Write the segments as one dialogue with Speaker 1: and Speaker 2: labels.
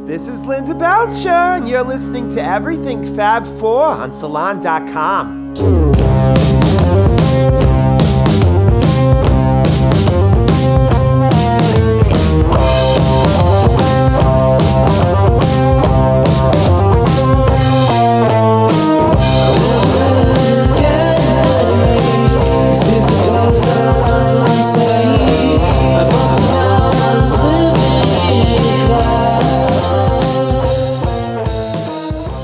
Speaker 1: This is Linda Belcher, and you're listening to Everything Fab Four on Salon.com.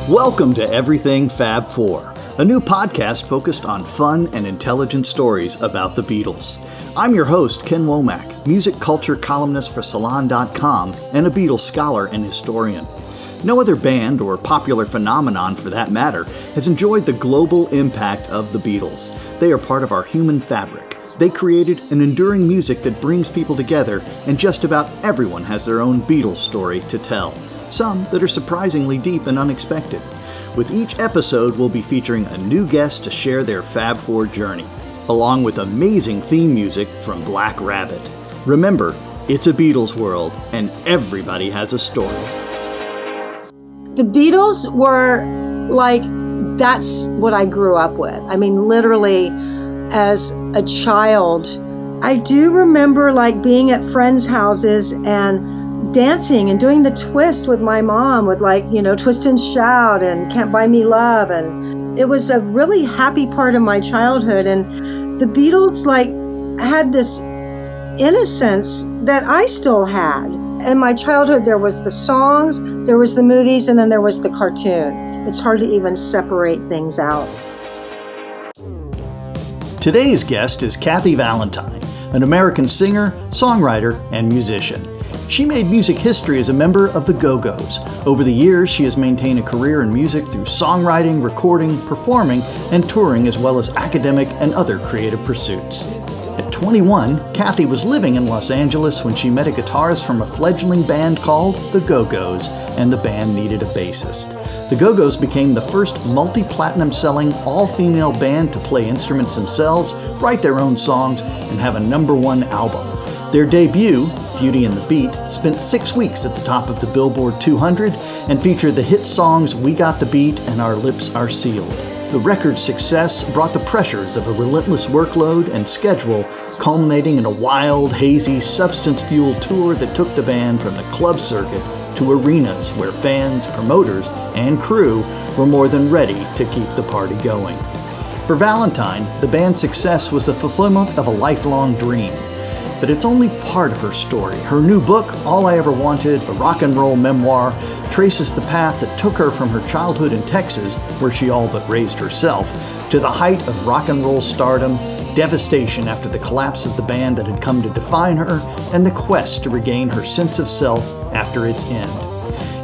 Speaker 2: Welcome to Everything Fab Four, a new podcast focused on fun and intelligent stories about the Beatles. I'm your host, Ken Womack, music culture columnist for Salon.com and a Beatles scholar and historian. No other band, or popular phenomenon for that matter, has enjoyed the global impact of the Beatles. They are part of our human fabric. They created an enduring music that brings people together, and just about everyone has their own Beatles story to tell. Some that are surprisingly deep and unexpected. With each episode, we'll be featuring a new guest to share their Fab Four journey, along with amazing theme music from Black Rabbit. Remember, it's a Beatles world, and everybody has a story.
Speaker 3: The Beatles were like, that's what I grew up with. I mean, literally, as a child, I do remember like being at friends' houses and dancing and doing the twist with my mom with Twist and Shout and Can't Buy Me Love. And it was a really happy part of my childhood. And the Beatles had this innocence that I still had. In my childhood, there was the songs, there was the movies, and then there was the cartoon. It's hard to even separate things out.
Speaker 2: Today's guest is Kathy Valentine, an American singer, songwriter, and musician. She made music history as a member of the Go-Go's. Over the years, she has maintained a career in music through songwriting, recording, performing, and touring, as well as academic and other creative pursuits. At 21, Kathy was living in Los Angeles when she met a guitarist from a fledgling band called the Go-Go's, and the band needed a bassist. The Go-Go's became the first multi-platinum selling all-female band to play instruments themselves, write their own songs, and have a #1 album. Their debut, Beauty and the Beat, spent 6 weeks at the top of the Billboard 200 and featured the hit songs We Got the Beat and Our Lips Are Sealed. The record's success brought the pressures of a relentless workload and schedule, culminating in a wild, hazy, substance-fueled tour that took the band from the club circuit to arenas where fans, promoters, and crew were more than ready to keep the party going. For Valentine, the band's success was the fulfillment of a lifelong dream. But it's only part of her story. Her new book, All I Ever Wanted, a rock and roll memoir, traces the path that took her from her childhood in Texas, where she all but raised herself, to the height of rock and roll stardom, devastation after the collapse of the band that had come to define her, and the quest to regain her sense of self after its end.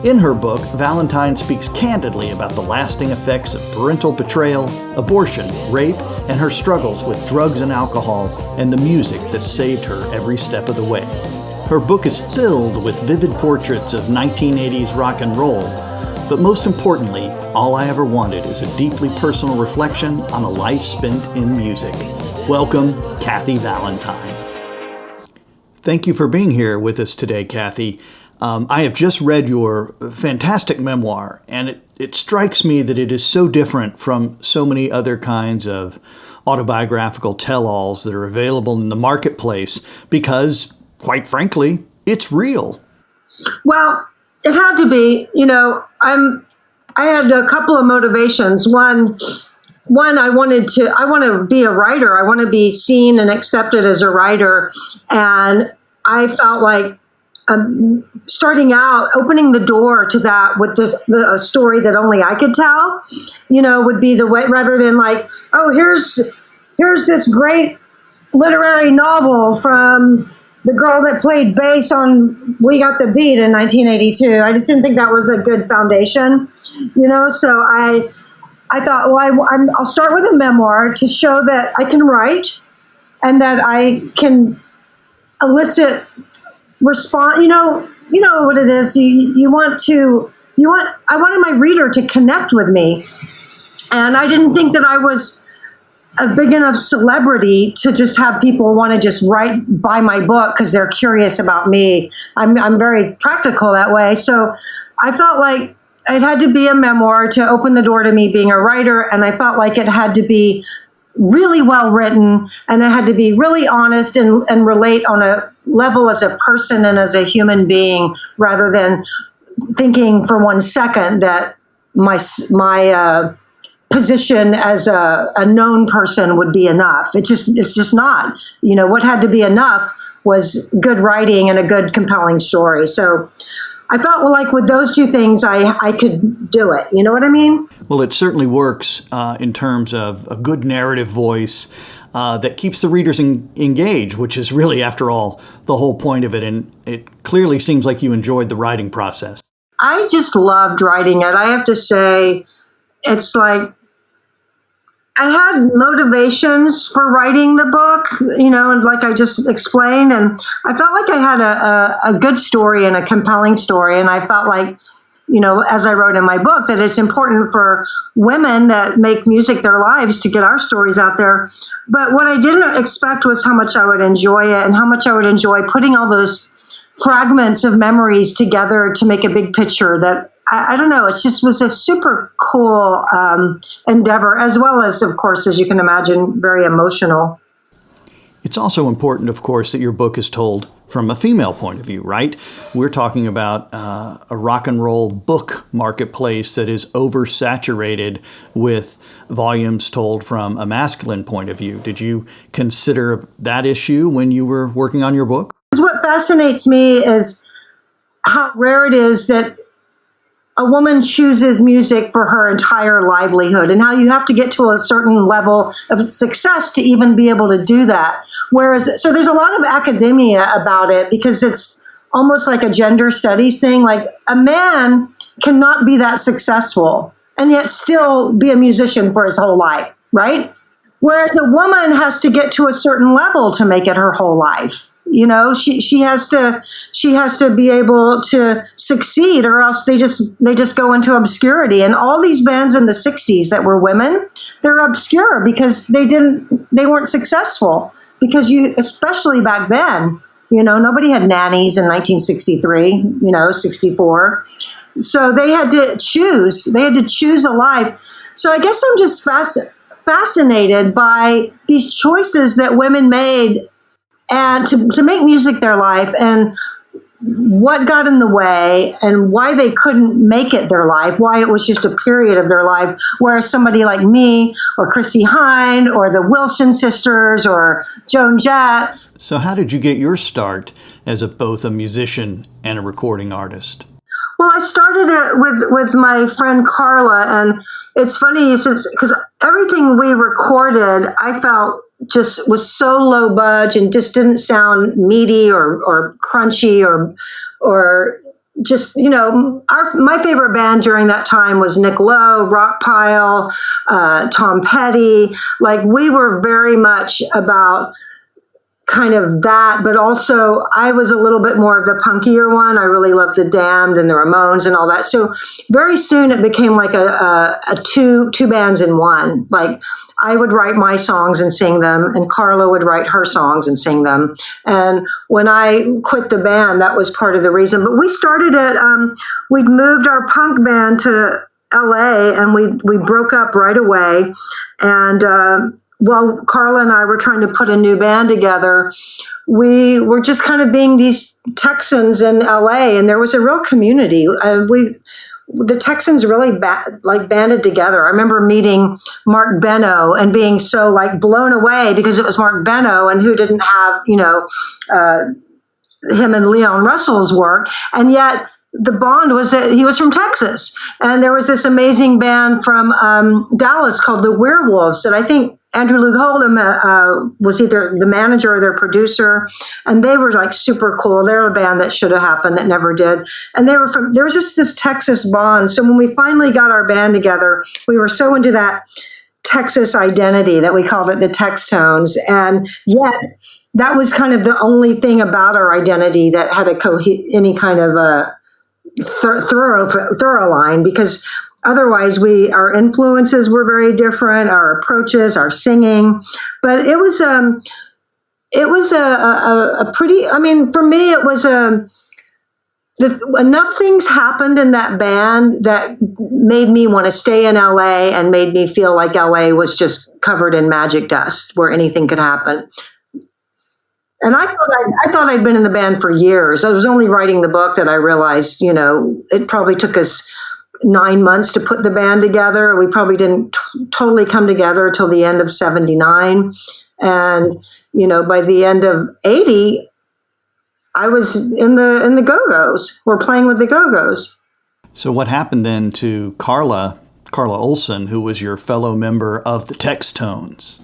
Speaker 2: In her book, Valentine speaks candidly about the lasting effects of parental betrayal, abortion, rape, and her struggles with drugs and alcohol, and the music that saved her every step of the way. Her book is filled with vivid portraits of 1980s rock and roll, but most importantly, All I Ever Wanted is a deeply personal reflection on a life spent in music. Welcome, Kathy Valentine. Thank you for being here with us today, Kathy. I have just read your fantastic memoir, and it strikes me that it is so different from so many other kinds of autobiographical tell-alls that are available in the marketplace because, quite frankly, it's real.
Speaker 3: Well, it had to be. I had a couple of motivations. One, I want to be a writer. I want to be seen and accepted as a writer, and I felt like starting out, opening the door to that with a story that only I could tell, would be the way, rather than here's this great literary novel from the girl that played bass on We Got the Beat in 1982. I just didn't think that was a good foundation, so I thought, I'll start with a memoir to show that I can write and that I can elicit response. You know what it is. I wanted my reader to connect with me, and I didn't think that I was a big enough celebrity to just have people want to just buy my book because they're curious about me. I'm very practical that way. So I felt like it had to be a memoir to open the door to me being a writer, and I felt like it had to be really well written, and it had to be really honest and relate on a level as a person and as a human being, rather than thinking for 1 second that my position as a known person would be enough. It's just not. What had to be enough was good writing and a good, compelling story. So I felt like with those two things, I could do it. You know what I mean?
Speaker 2: Well, it certainly works in terms of a good narrative voice that keeps the readers engaged, which is really, after all, the whole point of it. And it clearly seems like you enjoyed the writing process.
Speaker 3: I just loved writing it. I have to say, it's like I had motivations for writing the book, and like I just explained, and I felt like I had a good story and a compelling story. And I felt like, as I wrote in my book, that it's important for women that make music their lives to get our stories out there. But what I didn't expect was how much I would enjoy it and how much I would enjoy putting all those fragments of memories together to make a big picture that, I don't know, it just was a super cool endeavor, as well as, of course, as you can imagine, very emotional.
Speaker 2: It's also important, of course, that your book is told from a female point of view, right? We're talking about a rock and roll book marketplace that is oversaturated with volumes told from a masculine point of view. Did you consider that issue when you were working on your book?
Speaker 3: What fascinates me is how rare it is that a woman chooses music for her entire livelihood, and how you have to get to a certain level of success to even be able to do that. So there's a lot of academia about it, because it's almost like a gender studies thing. Like, a man cannot be that successful and yet still be a musician for his whole life, right? Whereas a woman has to get to a certain level to make it her whole life. She has to be able to succeed, or else they just go into obscurity. And all these bands in the 60s that were women, they're obscure because they weren't successful. Because especially back then, nobody had nannies in 1963, 64. So they had to choose. They had to choose a life. So I guess I'm just fascinated by these choices that women made, and to make music their life, and what got in the way, and why they couldn't make it their life, why it was just a period of their life, whereas somebody like me, or Chrissie Hynde, or the Wilson sisters, or Joan Jett.
Speaker 2: So how did you get your start as both a musician and a recording artist?
Speaker 3: Well, I started it with my friend Carla, and it's funny because everything we recorded, I felt just was so low budge and just didn't sound meaty or crunchy or just, my favorite band during that time was Nick Lowe, Rockpile, Tom Petty. Like, we were very much about kind of that, but also I was a little bit more of the punkier one. I really loved the Damned and the Ramones and all that. So very soon it became like a two bands in one. Like, I would write my songs and sing them, and Carla would write her songs and sing them. And when I quit the band, that was part of the reason. But we started we'd moved our punk band to LA, and we broke up right away. And while Carla and I were trying to put a new band together, we were just kind of being these Texans in LA, and there was a real community. The Texans really banded together. I remember meeting Mark Benno and being so blown away, because it was Mark Benno, and who didn't have, him and Leon Russell's work. And yet the bond was that he was from Texas. And there was this amazing band from Dallas called the Werewolves, that I think Andrew Luke Holdham was either the manager or their producer. And they were super cool. They're a band that should have happened that never did. And there was just this Texas bond. So when we finally got our band together, we were so into that Texas identity that we called it the Textones. And yet that was kind of the only thing about our identity that had any kind of a thorough line, because otherwise our influences were very different, our approaches, our singing. But it was a pretty, for me, it was enough things happened in that band that made me want to stay in LA and made me feel like LA was just covered in magic dust where anything could happen. And I thought I'd been in the band for years. I was only writing the book that I realized, it probably took us 9 months to put the band together. We probably didn't totally come together till the end of 79. And, by the end of 80, I was in the Go-Go's. We're playing with the Go-Go's.
Speaker 2: So what happened then to Carla Olson, who was your fellow member of the Textones?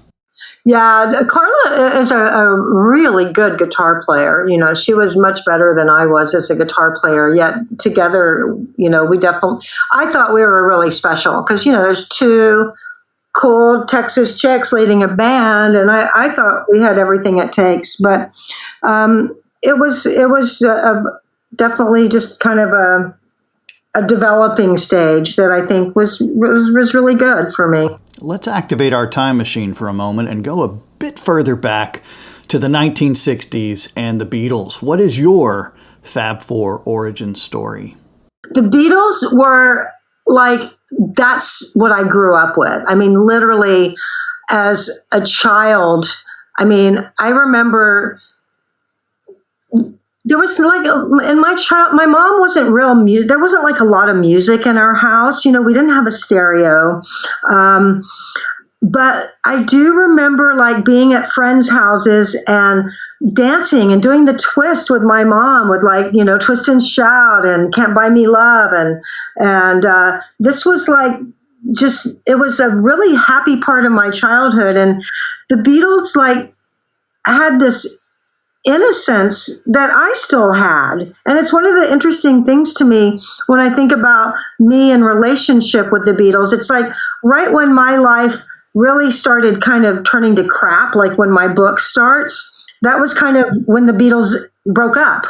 Speaker 3: Yeah, Carla is a really good guitar player. She was much better than I was as a guitar player. Yet together, I thought we were really special because, there's two cool Texas chicks leading a band, and I thought we had everything it takes. But it was definitely just kind of a developing stage that I think was really good for me.
Speaker 2: Let's activate our time machine for a moment and go a bit further back to the 1960s and the Beatles. What is your Fab Four origin story?
Speaker 3: The Beatles were that's what I grew up with. I mean, literally as a child, I remember there was my mom wasn't real music. There wasn't a lot of music in our house. We didn't have a stereo. But I do remember being at friends' houses and dancing and doing the twist with my mom with Twist and Shout and Can't Buy Me Love. And this was it was a really happy part of my childhood. And the Beatles had this innocence that I still had. And it's one of the interesting things to me when I think about me in relationship with the Beatles. It's right when my life really started kind of turning to crap, when my book starts, that was kind of when the Beatles broke up.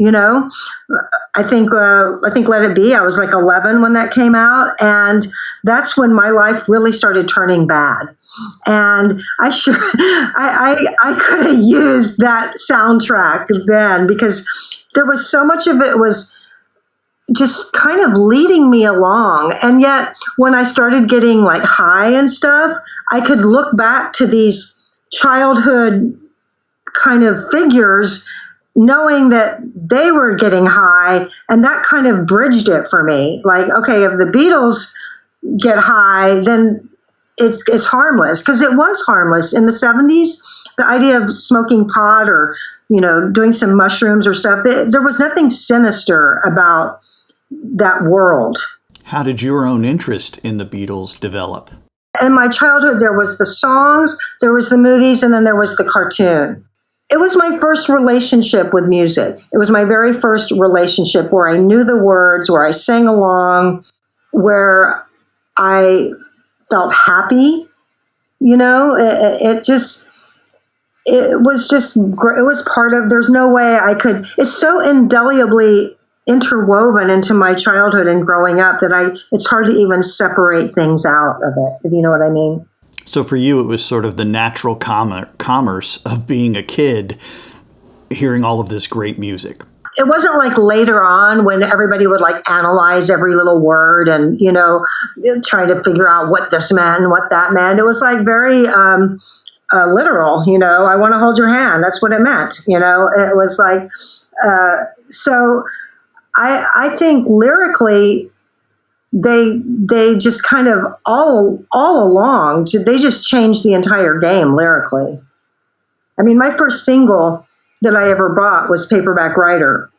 Speaker 3: I think Let It Be, I was 11 when that came out. And that's when my life really started turning bad. And I could have used that soundtrack then because there was so much of it was just kind of leading me along. And yet when I started getting high and stuff, I could look back to these childhood kind of figures knowing that they were getting high, and that kind of bridged it for me. Okay, if the Beatles get high, then it's harmless, because it was harmless in the 70s. The idea of smoking pot or doing some mushrooms or stuff, there was nothing sinister about that world.
Speaker 2: How did your own interest in the Beatles develop?
Speaker 3: In my childhood, there was the songs, there was the movies, and then there was the cartoon. It was my first relationship with music. It was my very first relationship where I knew the words, where I sang along, where I felt happy. It was part of, there's no way I could, it's so indelibly interwoven into my childhood and growing up that it's hard to even separate things out of it, if you know what I mean.
Speaker 2: So for you, it was sort of the natural commerce of being a kid, hearing all of this great music.
Speaker 3: It wasn't later on when everybody would analyze every little word and, trying to figure out what this meant and what that meant. It was very literal, I want to hold your hand. That's what it meant, It was so I think lyrically, they just kind of all along, they just changed the entire game lyrically. My first single that I ever bought was Paperback Writer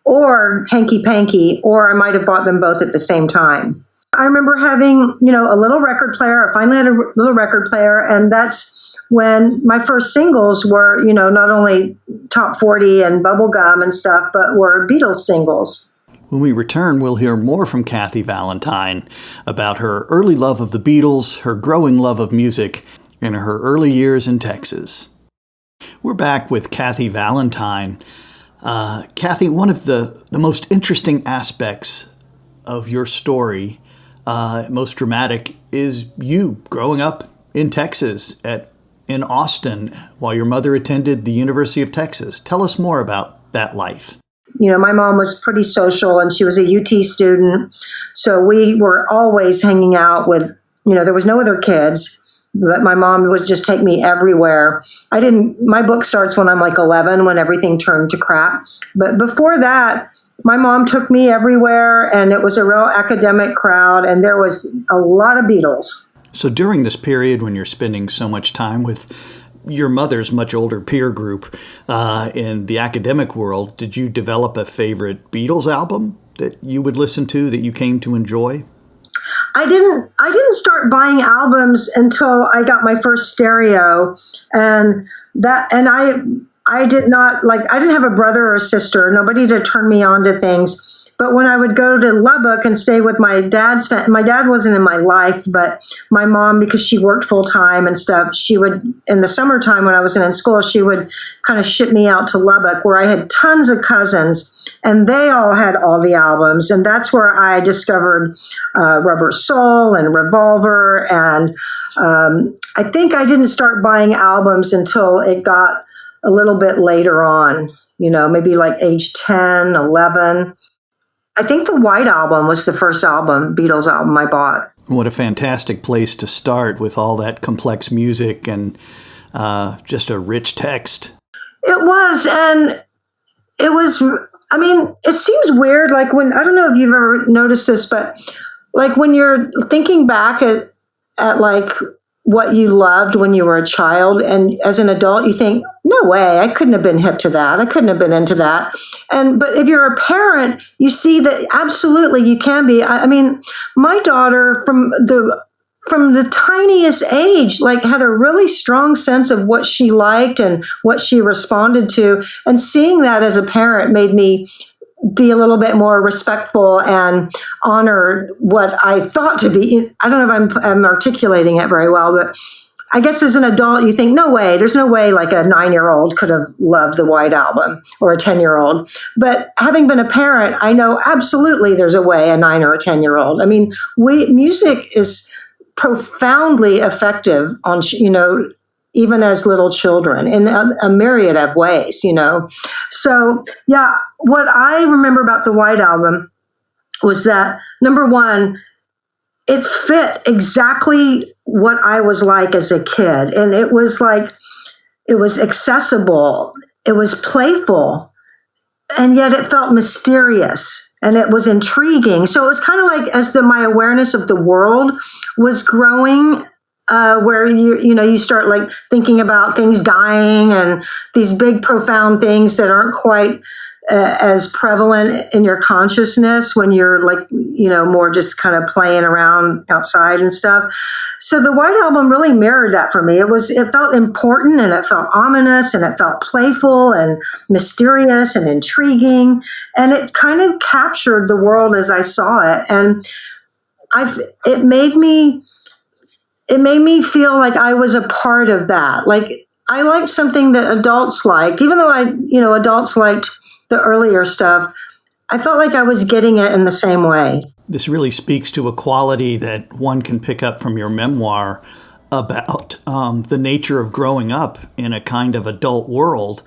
Speaker 3: or Hanky Panky, or I might have bought them both at the same time. I remember having, a little record player. I finally had a little record player, and that's when my first singles were, not only top 40 and bubblegum and stuff, but were Beatles singles.
Speaker 2: When we return, we'll hear more from Kathy Valentine about her early love of the Beatles, her growing love of music, and her early years in Texas. We're back with Kathy Valentine. Kathy, one of the most interesting aspects of your story, most dramatic, is you growing up in Texas, in Austin, while your mother attended the University of Texas. Tell us more about that life.
Speaker 3: my mom was pretty social and she was a UT student. So we were always hanging out with, there was no other kids, but my mom would just take me everywhere. My book starts when I'm like 11, when everything turned to crap. But before that, my mom took me everywhere, and it was a real academic crowd, and there was a lot of Beatles.
Speaker 2: So during this period when you're spending so much time with your mother's much older peer group in the academic world, did you develop a favorite Beatles album that you would listen to that you came to enjoy?
Speaker 3: I didn't start buying albums until I got my first stereo, and I didn't have a brother or a sister, nobody to turn me on to things. But when I would go to Lubbock and stay with my dad wasn't in my life, but my mom, because she worked full time and stuff, she would, in the summertime when I wasn't in school, she would kind of ship me out to Lubbock, where I had tons of cousins, and they all had all the albums. And that's where I discovered Rubber Soul and Revolver. And I think I didn't start buying albums until it got a little bit later on, maybe like age 10, 11. I think the White Album was the first Beatles album I bought.
Speaker 2: What a fantastic place to start with all that complex music and just a rich text.
Speaker 3: It was, and it was, it seems weird, I don't know if you've ever noticed this, but like when you're thinking back at like what you loved when you were a child, and as an adult you think, no way, I couldn't have been hip to that, I couldn't have been into that. But if you're a parent, you see that absolutely you can be. My daughter from the tiniest age had a really strong sense of what she liked and what she responded to, and seeing that as a parent made me be a little bit more respectful and honor what I thought to be. I don't know if I'm articulating it very well, but I guess as an adult, you think, there's no way like a 9-year-old could have loved the White Album, or a 10-year-old. But having been a parent, I know absolutely there's a way a 9 or a 10-year-old. Music is profoundly effective on, even as little children in a myriad of ways, So, yeah, what I remember about the White Album was that, number one, it fit exactly what I was like as a kid. And it was accessible, it was playful, and yet it felt mysterious, and it was intriguing. So it was kind of like as my awareness of the world was growing, where you start thinking about things dying and these big profound things that aren't quite as prevalent in your consciousness when you're more just kind of playing around outside and stuff. So the White Album really mirrored that for me. It felt important, and it felt ominous, and it felt playful and mysterious and intriguing, and it kind of captured the world as I saw it. And it made me feel like I was a part of that. I liked something that adults liked, even though adults liked the earlier stuff. I felt like I was getting it in the same way.
Speaker 2: This really speaks to a quality that one can pick up from your memoir about the nature of growing up in a kind of adult world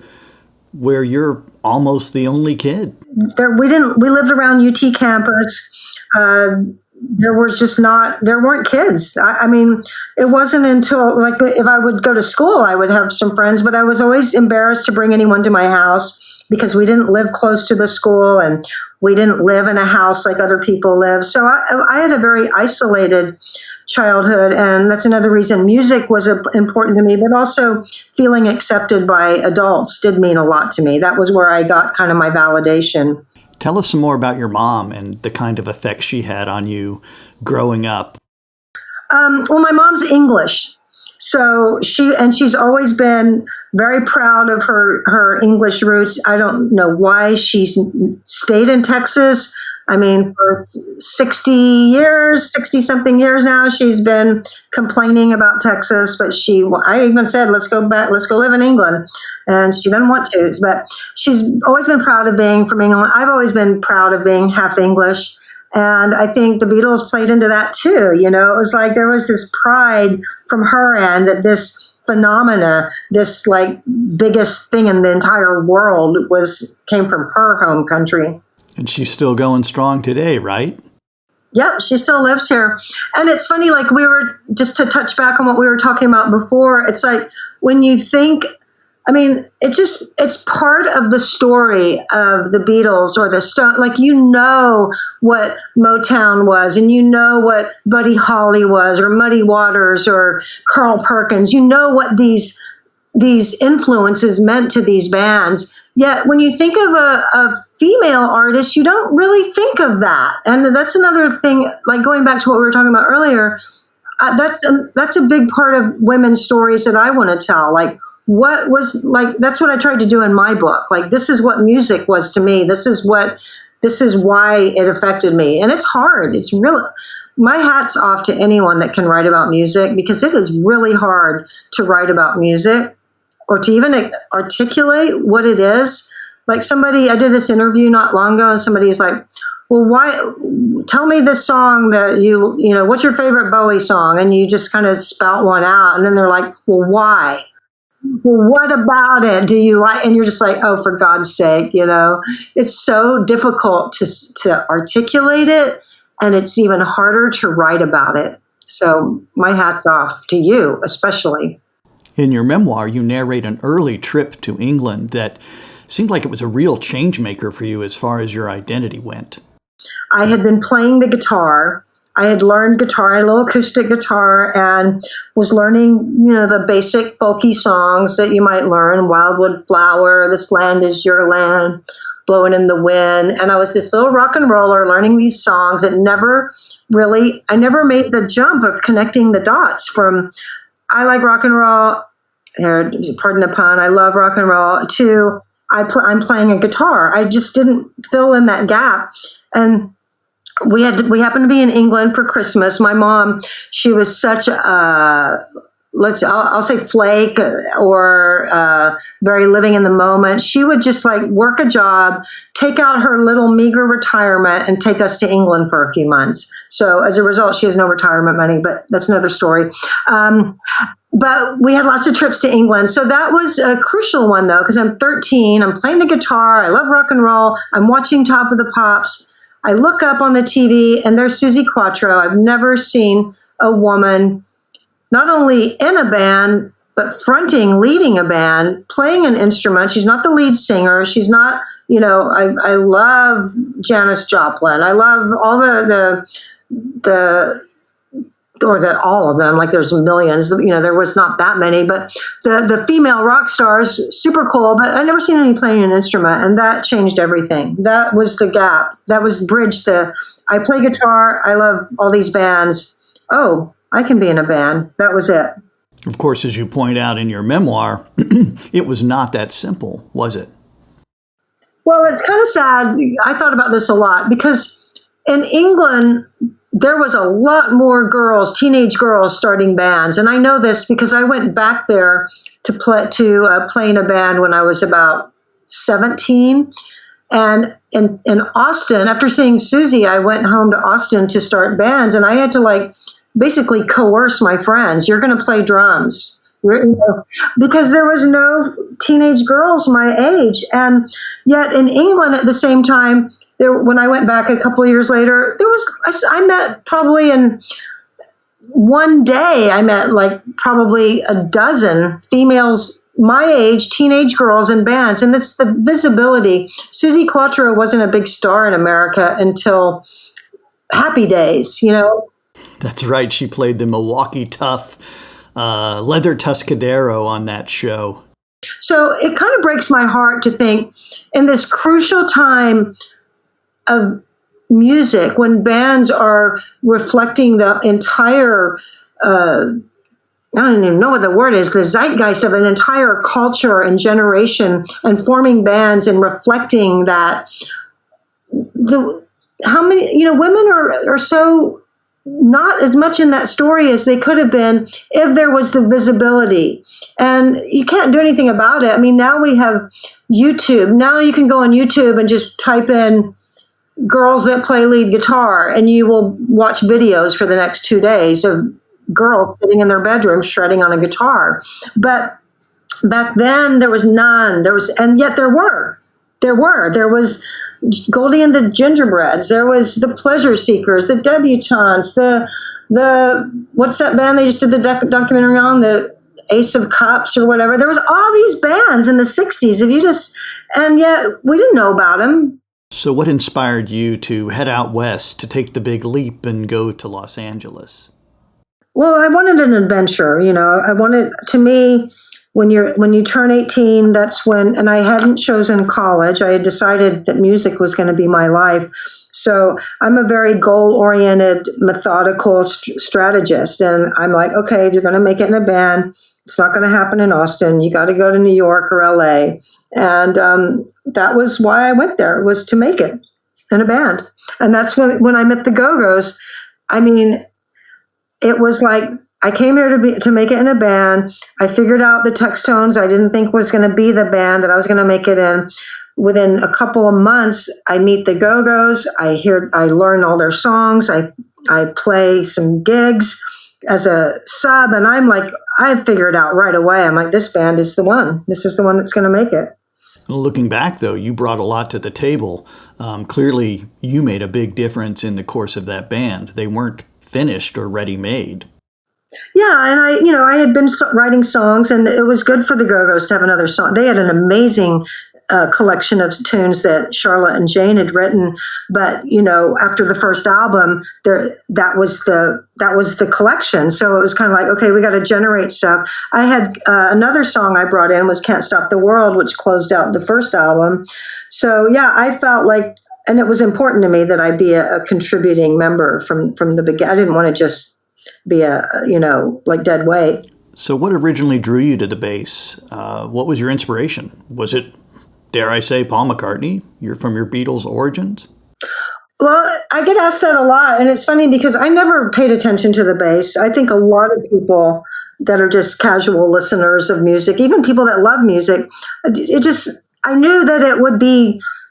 Speaker 2: where you're almost the only kid.
Speaker 3: We lived around UT campus. There weren't kids. It wasn't until if I would go to school, I would have some friends, but I was always embarrassed to bring anyone to my house because we didn't live close to the school, and we didn't live in a house like other people live. So I had a very isolated childhood, and that's another reason music was important to me, but also feeling accepted by adults did mean a lot to me. That was where I got kind of my validation.
Speaker 2: Tell us some more about your mom and the kind of effect she had on you growing up.
Speaker 3: Well, my mom's English. So she's always been very proud of her English roots. I don't know why she's stayed in Texas. For 60-something years now, she's been complaining about Texas, but I even said, let's go live in England. And she doesn't want to, but she's always been proud of being from England. I've always been proud of being half English. And I think the Beatles played into that too. It was like there was this pride from her end that this phenomena, this like biggest thing in the entire world came from her home country.
Speaker 2: And she's still going strong today, right?
Speaker 3: Yep, she still lives here. And it's funny, like we were, just to touch back on what we were talking about before, it's like when you think, I mean, it's part of the story of the Beatles or the Stones. Like, you know what Motown was, and you know what Buddy Holly was, or Muddy Waters, or Carl Perkins. You know what these influences meant to these bands. Yet when you think of a female artist, you don't really think of that. And that's another thing, like going back to what we were talking about earlier, that's a big part of women's stories that I want to tell. Like, what was, like, that's what I tried to do in my book. Like, this is what music was to me. This is why it affected me. And it's hard. It's really, my hat's off to anyone that can write about music, because it is really hard to write about music or to even articulate what it is. Like, I did this interview not long ago, and somebody's like, well, why, tell me this song that you know, what's your favorite Bowie song? And you just kind of spout one out. And then they're like, well, why? Well, what about it do you like? And you're just like, oh, for God's sake, you know, it's so difficult to articulate it, and it's even harder to write about it. So my hat's off to you, especially.
Speaker 2: In your memoir, you narrate an early trip to England that seemed like it was a real change maker for you as far as your identity went.
Speaker 3: I had been playing the guitar. I had learned guitar, I had a little acoustic guitar, and was learning, you know, the basic folky songs that you might learn. Wildwood Flower, This Land Is Your Land, Blowing in the Wind. And I was this little rock and roller learning these songs that I never made the jump of connecting the dots from, I like rock and roll, pardon the pun, I love rock and roll, to I'm playing a guitar. I just didn't fill in that gap. And we happened to be in England for Christmas. My mom, she was such a, I'll say flake, or very living in the moment. She would just like work a job, take out her little meager retirement, and take us to England for a few months. So as a result, she has no retirement money, but that's another story. But we had lots of trips to England. So that was a crucial one, though, because I'm 13. I'm playing the guitar. I love rock and roll. I'm watching Top of the Pops. I look up on the TV, and there's Suzi Quatro. I've never seen a woman not only in a band, but leading a band, playing an instrument. She's not the lead singer. She's not, you know, I love Janis Joplin. I love all all of them, like there's millions, you know, there was not that many, but the female rock stars, super cool, but I never seen any playing an instrument, and that changed everything. That was the gap. That was I play guitar, I love all these bands. Oh, I can be in a band. That was it.
Speaker 2: Of course, as you point out in your memoir, it was not that simple, was it?
Speaker 3: Well, it's kind of sad. I thought about this a lot, because in England, there was a lot more teenage girls starting bands. And I know this because I went back there to play in a band when I was about 17. And in Austin, after seeing Suzi, I went home to Austin to start bands. And I had to basically coerce my friends. You're going to play drums. Because there was no teenage girls my age. And yet in England at the same time, when I went back a couple of years later, I met probably in one day, I met probably a dozen females my age, teenage girls in bands. And it's the visibility. Suzi Quatro wasn't a big star in America until Happy Days, you know?
Speaker 2: That's right. She played the Milwaukee Tough leather Tuscadero on that show.
Speaker 3: So it kind of breaks my heart to think in this crucial time of music, when bands are reflecting the entire, I don't even know what the word is, the zeitgeist of an entire culture and generation, and forming bands and reflecting that. How many, women are so not as much in that story as they could have been if there was the visibility. And you can't do anything about it. I mean, now we have YouTube. Now you can go on YouTube and just type in girls that play lead guitar, and you will watch videos for the next 2 days of girls sitting in their bedroom shredding on a guitar. But back then there was none. And yet there were. There was Goldie and the Gingerbreads. There was the Pleasure Seekers, the Debutantes, the what's that band they just did the documentary on, the Ace of Cups or whatever. There was all these bands in the 60s. And yet we didn't know about them.
Speaker 2: So what inspired you to head out west, to take the big leap and go to Los Angeles?
Speaker 3: Well, I wanted an adventure, to me, when you turn 18, that's when, and I hadn't chosen college. I had decided that music was going to be my life. So I'm a very goal-oriented, methodical strategist. And I'm like, okay, if you're going to make it in a band, it's not going to happen in Austin. You got to go to New York or LA. And that was why I went there, was to make it in a band. And that's when I met the Go-Go's. I mean, it was like, I came here to make it in a band. I figured out the Textones. I didn't think was going to be the band that I was going to make it in. Within a couple of months, I meet the Go-Go's. I learn all their songs. I play some gigs as a sub, and I'm like, I figured out right away. I'm like, this band is the one. This is the one that's going to make it.
Speaker 2: Looking back, though, you brought a lot to the table. Clearly, you made a big difference in the course of that band. They weren't finished or ready-made.
Speaker 3: Yeah, and I had been writing songs, and it was good for the Go-Go's to have another song. They had an amazing collection of tunes that Charlotte and Jane had written, but after the first album, that was the collection. So it was kind of like, okay, we got to generate stuff. I had another song I brought in was "Can't Stop the World," which closed out the first album. So yeah, I felt like, and it was important to me that I be a contributing member from the beginning. I didn't want to just be like dead weight.
Speaker 2: So what originally drew you to the bass? What was your inspiration? Was it, dare I say, Paul McCartney? You're from your Beatles origins?
Speaker 3: Well, I get asked that a lot, and it's funny because I never paid attention to the bass. I think a lot of people that are just casual listeners of music, even people that love music, I knew that it would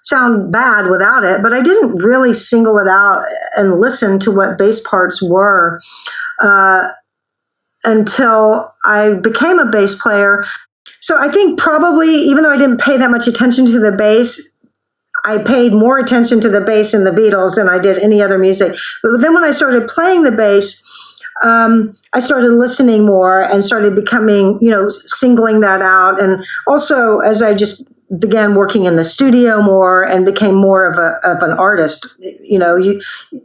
Speaker 3: sound bad without it, but I didn't really single it out and listen to what bass parts were until I became a bass player. So I think probably, even though I didn't pay that much attention to the bass, I paid more attention to the bass in the Beatles than I did any other music. But then when I started playing the bass, I started listening more and started becoming, singling that out. And also, as I just began working in the studio more and became more of an artist,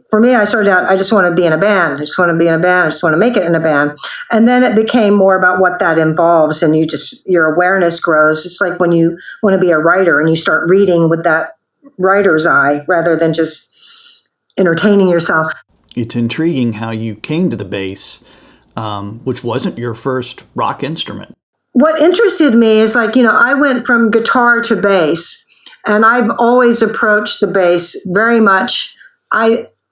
Speaker 3: for me, I started out, I just want to be in a band. I just want to be in a band. I just want to make it in a band. And then it became more about what that involves, and your awareness grows. It's like when you want to be a writer and you start reading with that writer's eye rather than just entertaining yourself.
Speaker 2: It's intriguing how you came to the bass, which wasn't your first rock instrument.
Speaker 3: What interested me is I went from guitar to bass, and I've always approached the bass very much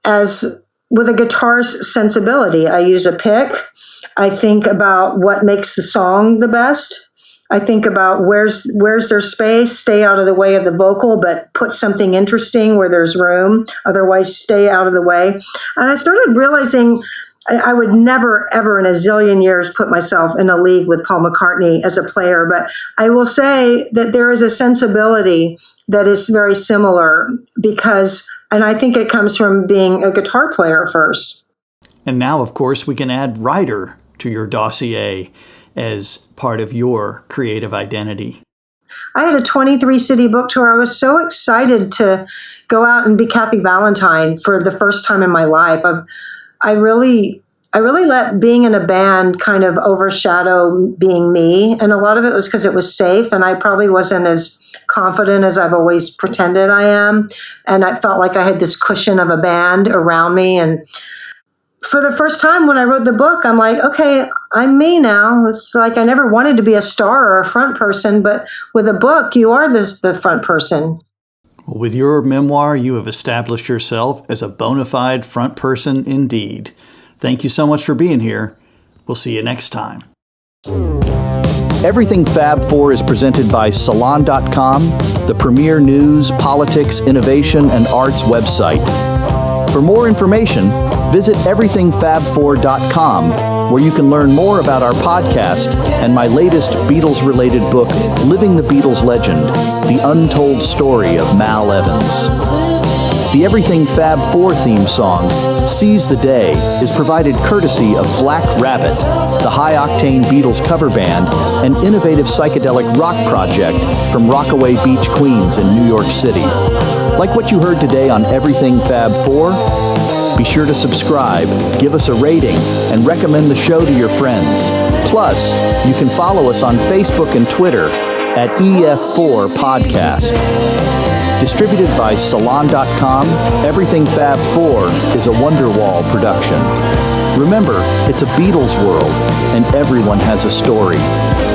Speaker 3: as with a guitar's sensibility. I use a pick. I think about what makes the song the best. I think about where's their space, stay out of the way of the vocal, but put something interesting where there's room, otherwise stay out of the way. And I started realizing I would never, ever in a zillion years put myself in a league with Paul McCartney as a player, but I will say that there is a sensibility that is very similar and I think it comes from being a guitar player first.
Speaker 2: And now, of course, we can add writer to your dossier as part of your creative identity.
Speaker 3: I had a 23-city book tour. I was so excited to go out and be Kathy Valentine for the first time in my life. I really let being in a band kind of overshadow being me. And a lot of it was because it was safe, and I probably wasn't as confident as I've always pretended I am. And I felt like I had this cushion of a band around me. And for the first time when I wrote the book, I'm like, okay, I'm me now. It's like I never wanted to be a star or a front person, but with a book, you are the front person.
Speaker 2: With your memoir, you have established yourself as a bona fide front person indeed. Thank you so much for being here. We'll see you next time. Everything Fab Four is presented by Salon.com, the premier news, politics, innovation, and arts website. For more information, visit everythingfab4.com where you can learn more about our podcast and my latest Beatles-related book, Living the Beatles Legend, The Untold Story of Mal Evans. The Everything Fab Four theme song, Seize the Day, is provided courtesy of Black Rabbit, the high-octane Beatles cover band, an innovative psychedelic rock project from Rockaway Beach, Queens in New York City. Like what you heard today on Everything Fab Four? Be sure to subscribe, give us a rating, and recommend the show to your friends. Plus, you can follow us on Facebook and Twitter at EF4 Podcast. Distributed by Salon.com, Everything Fab Four is a Wonderwall production. Remember, it's a Beatles world, and everyone has a story.